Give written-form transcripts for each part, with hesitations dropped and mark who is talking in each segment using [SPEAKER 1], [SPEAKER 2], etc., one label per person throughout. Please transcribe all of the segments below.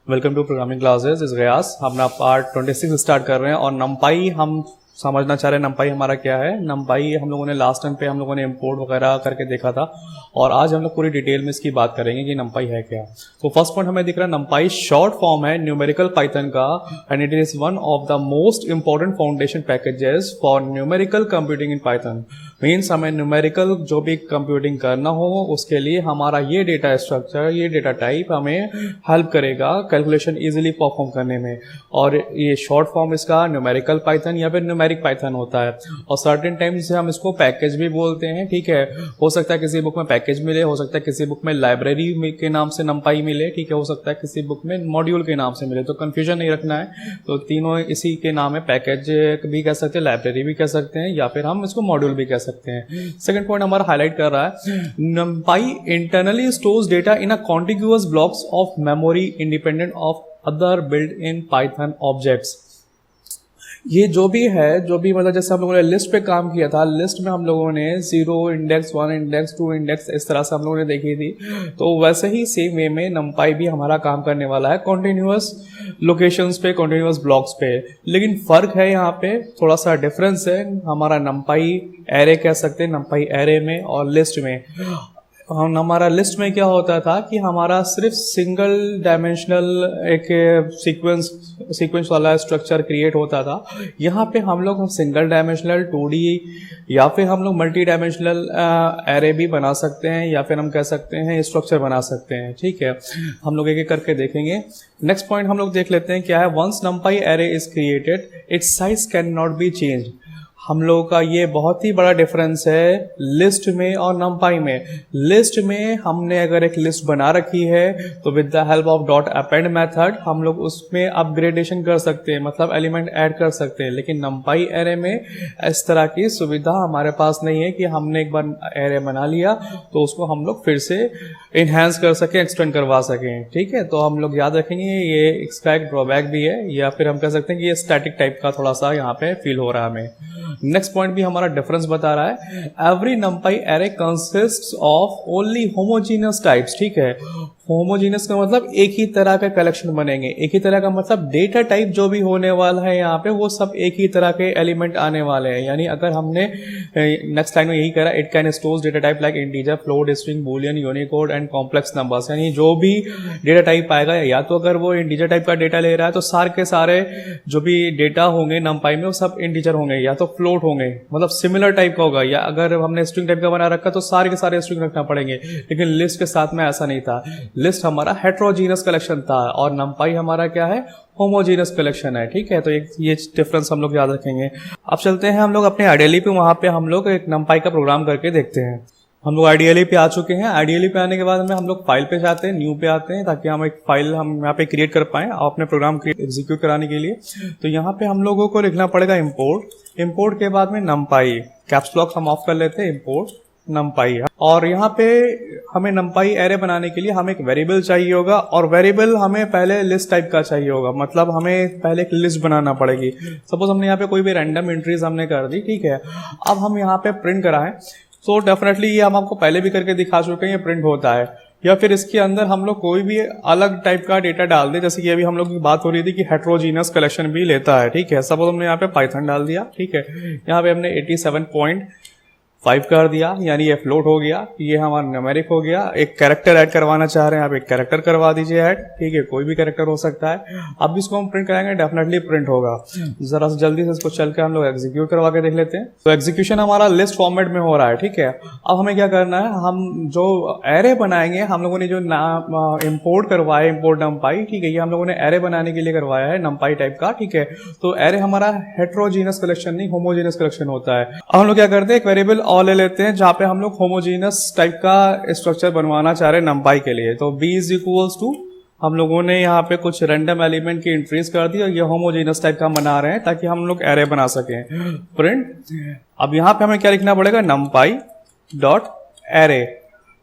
[SPEAKER 1] Welcome to programming classes इस गयास। हम ना पार्ट 26 स्टार्ट कर रहे हैं और नंपाई हम समझना चाह रहे हैं नंपाई हमारा क्या है। नंपाई हम लोगों ने लास्ट टाइम पे हम लोगों ने इंपोर्ट वगैरह करके देखा था और आज हम लोग पूरी डिटेल में इसकी बात करेंगे कि नंपाई है क्या। तो फर्स्ट पॉइंट हमें दिख रहा है नंपाई शॉर्ट फॉर्म है न्यूमेरिकल पाइथन का and it is one of the most important foundation packages for numerical computing in Python. Means हमें न्यूमेरिकल जो भी कंप्यूटिंग करना हो उसके लिए हमारा ये डेटा स्ट्रक्चर ये डेटा टाइप हमें हेल्प करेगा कैलकुलेशन इजीली परफॉर्म करने में। और ये शॉर्ट फॉर्म इसका न्यूमेरिकल पाइथन या फिर न्यूमेरिक पाइथन होता है और सर्टेन टाइम से हम इसको पैकेज भी बोलते हैं। ठीक है, हो सकता है किसी बुक में पैकेज मिले, हो सकता है किसी बुक में लाइब्रेरी के नाम से नंपाई मिले, ठीक है, हो सकता है किसी बुक में मॉड्यूल के नाम से मिले। तो कंफ्यूजन नहीं रखना है, तो तीनों इसी के नाम है, पैकेज भी कह सकते हैं, लाइब्रेरी भी कह सकते हैं या फिर हम इसको मॉड्यूल भी कह सकते हैं। सेकंड पॉइंट हमारा हाईलाइट कर रहा है नंपाई internally stores data in a contiguous blocks of memory independent of other build in Python objects. ये जो भी है, जो भी मतलब जैसे हम लोगों ने लिस्ट पे काम किया था, लिस्ट में हम लोगों ने 0 इंडेक्स 1 इंडेक्स 2 इंडेक्स इस तरह से हम लोगों ने देखी थी। तो वैसे ही सेम वे में नंपाई भी हमारा काम करने वाला है कॉन्टिन्यूअस लोकेशंस पे, कॉन्टिन्यूअस ब्लॉक्स पे। लेकिन फर्क है यहाँ पे, थोड़ा सा डिफरेंस है। हमारा नंपाई एरे कह सकते हैं, नंपाई एरे में और लिस्ट में। हमारा लिस्ट में क्या होता था कि हमारा सिर्फ सिंगल डायमेंशनल एक सीक्वेंस वाला स्ट्रक्चर क्रिएट होता था। यहाँ पे हम लोग सिंगल डायमेंशनल 2D या फिर हम लोग मल्टी डायमेंशनल एरे भी बना सकते हैं या फिर हम कह सकते हैं स्ट्रक्चर बना सकते हैं। ठीक है, हम लोग एक एक करके देखेंगे। नेक्स्ट पॉइंट हम लोग देख लेते हैं क्या है। Once NumPy array is created its size can not be change. हम लोगों का ये बहुत ही बड़ा डिफरेंस है लिस्ट में और नंपाई में। लिस्ट में हमने अगर एक लिस्ट बना रखी है तो with the help of dot append method हम लोग उसमें अपग्रेडेशन कर सकते हैं, मतलब एलिमेंट ऐड कर सकते हैं। लेकिन नंपाई एरे में इस तरह की सुविधा हमारे पास नहीं है कि हमने एक बार एरे बना लिया तो उसको हम लोग फिर से इन्हेंस कर सकें, एक्सटेंड करवा सकें। ठीक है, तो हम लोग याद रखेंगे ये इसका एक ड्रॉबैक भी है या फिर हम कह सकते हैं कि ये स्टैटिक टाइप का थोड़ा सा यहाँ पे फील हो रहा है हमें। नेक्स्ट पॉइंट भी हमारा डिफरेंस बता रहा है। Every नंपाई array consists of only homogeneous types. ठीक है, होमोजीनियस का मतलब एक ही तरह का कलेक्शन बनेंगे। एक ही तरह का मतलब डेटा टाइप जो भी होने वाला है यहाँ पे वो सब एक ही तरह के एलिमेंट आने वाले हैं। यानी अगर हमने नेक्स्ट लाइन में यही करा, it can store data type like integer, float, string, Boolean, Unicode and complex numbers. यानी जो भी डेटा टाइप आएगा, या तो अगर वो इंटीजर टाइप का डेटा ले रहा है तो सारे के सारे जो भी डेटा होंगे नंपाई में वो सब इंटीजर होंगे या तो फ्लोट होंगे, मतलब सिमिलर टाइप का होगा। या अगर हमने स्ट्रिंग टाइप का बना रखा तो सारे के सारे स्ट्रिंग रखना पड़ेंगे। लेकिन लिस्ट के साथ में ऐसा नहीं था। लिस्ट हमारा हेट्रोजीनस कलेक्शन था और नंपाई हमारा क्या है, होमोजीनस कलेक्शन है। ठीक है, तो ये डिफरेंस हम लोग याद रखेंगे। अब चलते हैं हम लोग अपने आइडियली पे, वहां पे हम लोग एक नंपाई का प्रोग्राम करके देखते हैं। हम लोग आइडियली पे आ चुके हैं। आइडियली पे आने के बाद में हम लोग फाइल पे जाते हैं, न्यू पे आते हैं, ताकि हम एक फाइल हम यहाँ पे क्रिएट कर पाएं अपने प्रोग्राम एग्जीक्यूट कराने के लिए। तो यहाँ पे हम लोगों को लिखना पड़ेगा इम्पोर्ट। इम्पोर्ट के बाद में नंपाई, कैप्स लॉक हम ऑफ कर लेते हैं, इम्पोर्ट नंपाई। और यहाँ पे हमें नंपाई एरे बनाने के लिए हमें एक वेरिएबल चाहिए होगा और वेरिएबल हमें पहले लिस्ट टाइप का चाहिए होगा, मतलब हमें पहले एक लिस्ट बनाना पड़ेगी। सपोज हमने यहाँ पे कोई भी रैंडम एंट्रीज हमने कर दी। ठीक है, अब हम यहाँ पे प्रिंट कराएं तो डेफिनेटली ये हम आपको पहले भी करके दिखा चुके हैं, ये प्रिंट होता है। या फिर इसके अंदर हम लोग कोई भी अलग टाइप का डेटा डाल दे, जैसे कि अभी हम लोग की बात हो रही थी कि हेट्रोजीनियस कलेक्शन भी लेता है। ठीक है, सपोज हमने यहाँ पे पाइथन डाल दिया। ठीक है, यहाँ पे हमने 87.5 कर दिया, यानी ये फ्लोट हो गया, ये हमारा न्यूमेरिक हो गया। एक कैरेक्टर ऐड करवाना चाह रहे हैं, आप एक कैरेक्टर करवा दीजिए ऐड। ठीक है, कोई भी कैरेक्टर हो सकता है। अब इसको हम प्रिंट कराएंगे, डेफिनेटली प्रिंट होगा। जरा सा जल्दी से इसको चल के हम लोग एग्जीक्यूट करवा के देख लेते हैं। तो एग्जीक्यूशन हमारा लिस्ट फॉर्मेट में हो रहा है। ठीक है, अब हमें क्या करना है, हम जो एरे बनाएंगे, हम लोगों ने जो इम्पोर्ट करवाया, इम्पोर्ट नंपाई। ठीक है, ये हम लोगों ने एरे बनाने के लिए करवाया है नंपाई टाइप का। ठीक है, तो एरे हमारा हेट्रोजीनियस कलेक्शन नहीं, होमोजीनियस कलेक्शन होता है। अब हम लोग क्या करते हैं, एक वेरिएबल ले लेते हैं जहां पे हम लोग होमोजीनियस टाइप का स्ट्रक्चर बनवाना चाह रहे हैं नंपाई के लिए। तो b इज इक्वल्स टू, हम लोगों ने यहाँ पे कुछ रैंडम एलिमेंट की एंट्रीज कर दी और ये होमोजीनियस टाइप का बना रहे हैं ताकि हम लोग एरे बना सकें। प्रिंट, अब यहाँ पे हमें क्या लिखना पड़ेगा, नंपाई डॉट एरे।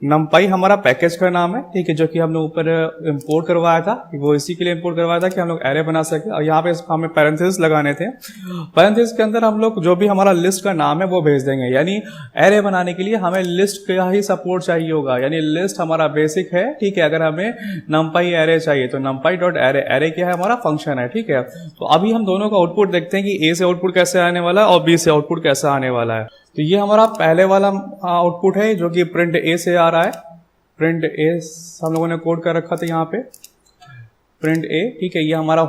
[SPEAKER 1] numpy हमारा पैकेज का नाम है, ठीक है, जो कि हम लोग ऊपर इंपोर्ट करवाया था, वो इसी के लिए इंपोर्ट करवाया था कि हम लोग एरे बना सके। और यहाँ पे हमें पैरेंथेसिस लगाने थे। पैरेंथेसिस के अंदर हम लोग जो भी हमारा लिस्ट का नाम है वो भेज देंगे। यानी एरे बनाने के लिए हमें लिस्ट का ही सपोर्ट चाहिए होगा, यानी लिस्ट हमारा बेसिक है, ठीक है। अगर हमें numpy एरे चाहिए तो numpy डॉट एरे, एरे क्या है हमारा फंक्शन है, ठीक है। तो अभी हम दोनों का आउटपुट देखते हैं कि ए से आउटपुट कैसे आने वाला है और बी से आउटपुट कैसे आने वाला है। तो ये हमारा पहले वाला आउटपुट है जो कि प्रिंट ए से आ रहा है। प्रिंट ए हम लोगों ने कोड कर रखा था यहाँ पे, प्रिंट ए, ठीक है। ये हमारा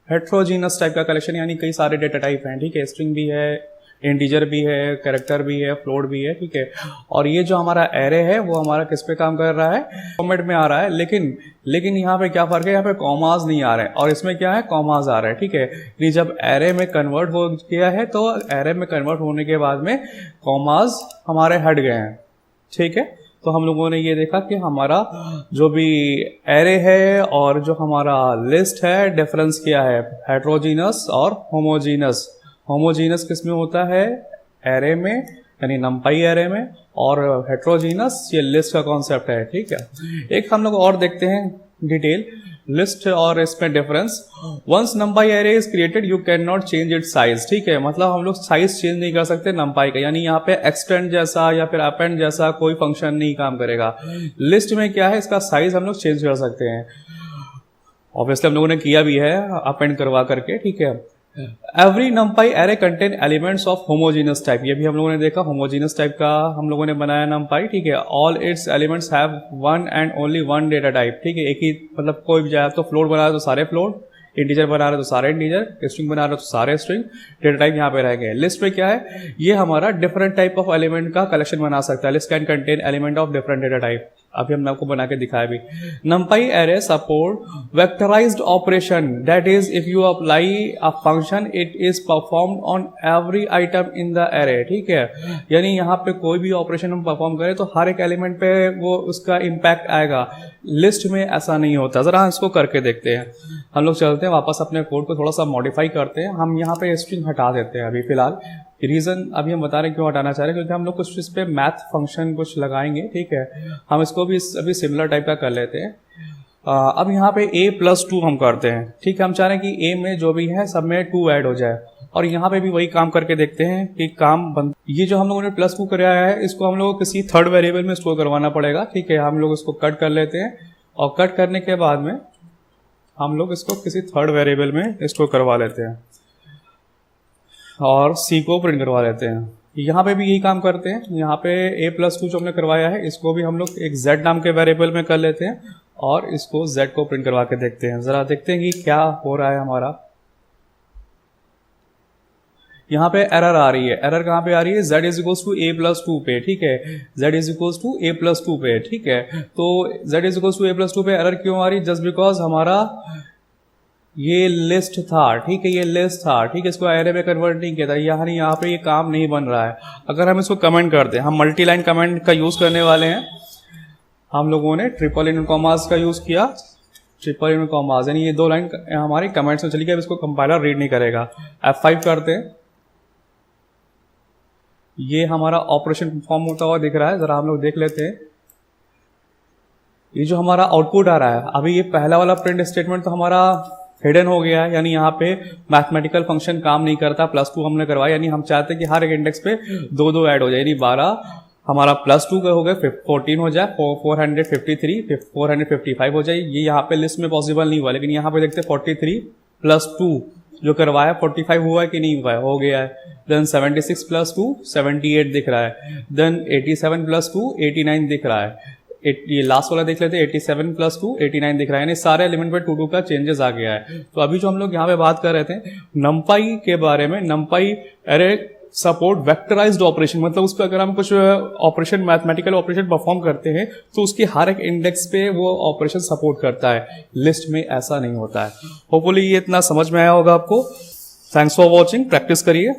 [SPEAKER 1] हेट्रोजीनस टाइप का कलेक्शन, यानी कई सारे डेटा टाइप हैं, ठीक है। स्ट्रिंग भी है, इंटीजर भी है, कैरेक्टर भी है, फ्लोट भी है, ठीक है। और ये जो हमारा एरे है वो हमारा किस पे काम कर रहा है, फॉर्मेट में आ रहा है। लेकिन यहाँ पे क्या फर्क है, यहाँ पे कॉमास नहीं आ रहे हैं और इसमें क्या है, कॉमास आ रहे हैं, ठीक है। ये जब एरे में कन्वर्ट हो गया है तो एरे में कन्वर्ट होने के बाद में कॉमास हमारे हट गए हैं, ठीक है। तो हम लोगों ने ये देखा कि हमारा जो भी एरे है और जो हमारा लिस्ट है, डिफरेंस क्या है, हेट्रोजीनस और होमोजीनस। होमोजीनस किस में होता है, एरे में, यानी numpy एरे में, और हेट्रोजीनस ये लिस्ट का कॉन्सेप्ट है, ठीक है। एक हम लोग और देखते हैं डिटेल लिस्ट और इसमें difference. Once numpy array is created you can not change it size, ठीक है। मतलब हम लोग साइज चेंज नहीं कर सकते numpy का, यानी यहाँ पे एक्सटेंड जैसा या फिर अपेंड जैसा कोई फंक्शन नहीं काम करेगा। लिस्ट में क्या है, इसका साइज हम लोग चेंज कर सकते हैं। ऑब्वियसली हम लोगों ने किया भी है अपेंड करवा करके, ठीक है। Every numpy array contain elements of homogeneous type, ये भी हम लोगों ने देखा, होमोजीनस टाइप का हम लोगों ने बनाया numpy, ठीक है। All it's elements have one and only one data type, ठीक है। एक ही, मतलब कोई भी जाए तो फ्लोट बना रहे तो सारे फ्लोट, इंटीजर बना रहे तो सारे इंटीजर, स्ट्रिंग बना रहे तो सारे स्ट्रिंग, डेटा टाइप यहाँ पे रह गए। लिस्ट में क्या है, ये हमारा डिफरेंट टाइप ऑफ एलिमेंट का कलेक्शन बना सकता है। List can contain element of different data type, अभी हमने आपको बना के दिखाया भी। numpy array support vectorized operation, that is if you apply a function it is performed on every item in the array, ठीक है। यानी यहाँ पे कोई भी ऑपरेशन हम परफॉर्म करें तो हर एक एलिमेंट पे वो उसका इम्पैक्ट आएगा। लिस्ट में ऐसा नहीं होता। जरा इसको करके देखते हैं। हम लोग चलते हैं वापस अपने कोड को थोड़ा सा मॉडिफाई करते हैं। हम यहाँ पे स्ट्रिंग हटा देते हैं अभी फिलहाल। रीजन अभी हम बता रहे हैं क्यों हटाना चाह रहे हैं, क्योंकि हम लोग कुछ इस पे मैथ फंक्शन कुछ लगाएंगे, ठीक है। हम इसको भी अभी सिमिलर टाइप का कर लेते हैं। अब यहाँ पे a+2 हम करते हैं, ठीक है। हम चाह रहे हैं कि a में जो भी है सब में 2 ऐड हो जाए, और यहाँ पे भी वही काम करके देखते हैं कि काम बन। ये जो हम लोगों ने +2 कराया है इसको हम लोग किसी थर्ड वेरिएबल में स्टोर करवाना पड़ेगा, ठीक है। हम लोग इसको कट कर लेते हैं और कट करने के बाद में हम लोग इसको किसी थर्ड वेरिएबल में स्टोर करवा लेते हैं और C को प्रिंट करवा लेते हैं। यहाँ पे भी यही काम करते हैं। यहाँ पे a+2 जो हमने करवाया है इसको भी हम लोग एक z नाम के वेरिएबल में कर लेते हैं और इसको z को प्रिंट करवा के देखते हैं। जरा देखते हैं कि क्या हो रहा है हमारा। यहाँ पे एरर आ रही है। एरर कहाँ पे आ रही है, z = a+2 पे, ठीक है। z = a+2 पे, ठीक है। तो z = a+2 पे एरर क्यों आ रही है, जस्ट बिकॉज हमारा ये लिस्ट था, ठीक है। ये लिस्ट था, ठीक है। इसको एरे में कन्वर्ट नहीं किया था, यानी यहाँ पे ये काम नहीं बन रहा है। अगर हम इसको कमेंट करते हैं, हम मल्टी लाइन कमेंट का यूज करने वाले हैं। हम लोगों ने ट्रिपल इन कॉमास का यूज किया, ट्रिपल इन कॉमास, यानी ये 2 लाइन हमारी कमेंट्स में चली गई। अब इसको कंपाइलर रीड नहीं करेगा। F5 करते हैं, ये हमारा ऑपरेशन परफॉर्म होता हुआ दिख रहा है। जरा हम लोग देख लेते हैं। ये जो हमारा आउटपुट आ रहा है, अभी ये पहला वाला प्रिंट स्टेटमेंट तो हमारा हिडन हो गया है, यानी यहाँ पे मैथमेटिकल फंक्शन काम नहीं करता। +2 हमने करवाया, यानी हम चाहते हैं कि हर एक इंडेक्स पे 2 ऐड हो जाए, यानी 12 हमारा +2 का हो गया, 14 हो जाए, 453, 455 हो जाए। ये यहाँ पे लिस्ट में पॉसिबल नहीं हुआ, लेकिन यहाँ पे देखते 43 + 2 जो करवाया 45 हुआ है कि नहीं हुआ है, हो गया है। देन 76 + 2 78 दिख रहा है। देन 87 + 2 89 दिख रहा है। ये लास्ट वाला देख लेते हैं, 87 + 2 89 दिख रहा है, यानी सारे एलिमेंट पे 2 का चेंजेस आ गया है। तो अभी जो हम लोग यहाँ पे बात कर रहे थे numpy के बारे में, numpy array support vectorized operation, मतलब उस पर अगर हम कुछ ऑपरेशन, मैथमेटिकल ऑपरेशन परफॉर्म करते हैं तो उसके हर एक इंडेक्स पे वो ऑपरेशन सपोर्ट करता है। लिस्ट में ऐसा नहीं होता है। होपफुली ये इतना समझ में आया होगा आपको। थैंक्स फॉर वॉचिंग, प्रैक्टिस करिए।